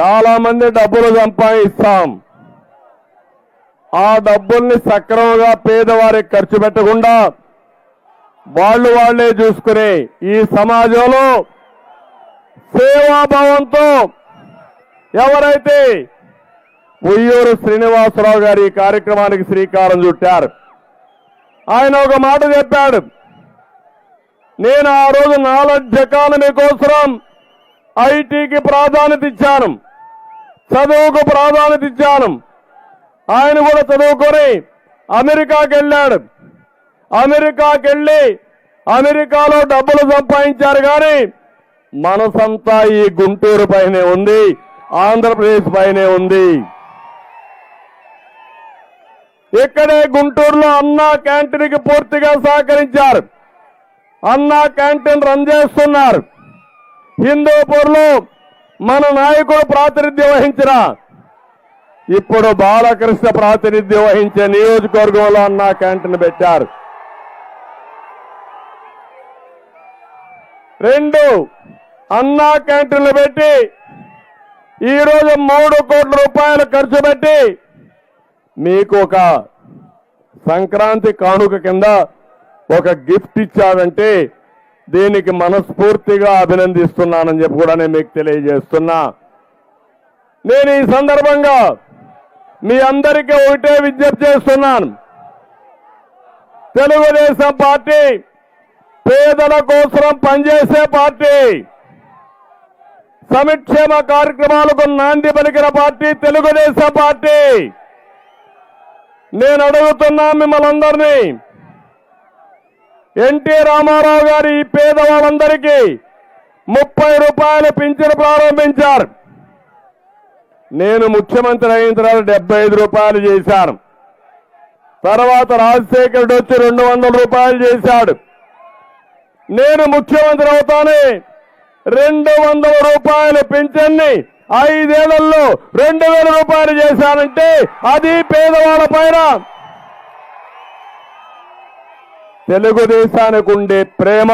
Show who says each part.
Speaker 1: చాలా మంది డబ్బులు సంపాదిస్తాం. ఆ డబ్బుల్ని సక్రమంగా పేదవారికి ఖర్చు పెట్టకుండా వాళ్ళే చూసుకునే ఈ సమాజంలో సేవాభావంతో ఎవరైతే ఉయ్యూరు శ్రీనివాసరావు గారి ఈ కార్యక్రమానికి శ్రీకారం చుట్టారు. ఆయన ఒక మాట చెప్పాడు, నేను ఆ రోజు నాలెడ్జ్ ఎకానమీ కోసం ఐటీకి ప్రాధాన్యత ఇచ్చాను, చదువుకు ప్రాధాన్యత ఇచ్చాను. ఆయన కూడా చదువుకొని అమెరికాకి వెళ్ళాడు. అమెరికాకి వెళ్ళి అమెరికాలో డబ్బులు సంపాదించారు. కానీ మనసంతా ఈ గుంటూరు పైనే ఉంది, ఆంధ్రప్రదేశ్ పైనే ఉంది. ఇక్కడే గుంటూరులో అన్నా క్యాంటీన్కి పూర్తిగా సహకరించారు. అన్నా క్యాంటీన్ రన్ చేస్తున్నారు. హిందూపూర్లో మన నాయకుడు ప్రాతినిధ్యం వహించిన, ఇప్పుడు బాలకృష్ణ ప్రాతినిధ్యం వహించే నియోజకవర్గంలో అన్నా క్యాంటీన్ పెట్టారు. 2 అన్నా క్యాంటీన్లు పెట్టి ఈరోజు 3 కోట్ల రూపాయలు ఖర్చు పెట్టి మీకు ఒక సంక్రాంతి కానుక కింద ఒక గిఫ్ట్ ఇచ్చాడంటే దీనికి మనస్ఫూర్తిగా అభినందిస్తున్నానని చెప్పి కూడా నేను మీకు తెలియజేస్తున్నా. నేను ఈ సందర్భంగా మీ అందరికీ ఒకటే విజ్ఞప్తి చేస్తున్నాను. తెలుగుదేశం పార్టీ పేదల కోసం పనిచేసే పార్టీ, సంక్షేమ కార్యక్రమాలకు నాంది పలికిన పార్టీ తెలుగుదేశం పార్టీ. నేను అడుగుతున్నా మిమ్మల్ని అందరినీ, ఎన్టీ రామారావు గారు ఈ పేదవాళ్ళందరికీ 30 రూపాయల పింఛను ప్రారంభించారు. నేను ముఖ్యమంత్రి అయిన తర్వాత 75 రూపాయలు చేశాను. తర్వాత రాజశేఖరుడు వచ్చి 200 రూపాయలు చేశాడు. నేను ముఖ్యమంత్రి అవుతానే 200 రూపాయల పింఛన్ని 5 ఏళ్లలో 2000 రూపాయలు చేశానంటే అది పేదవాళ్ళ పైన తెలుగుదేశానికి ఉండే ప్రేమ.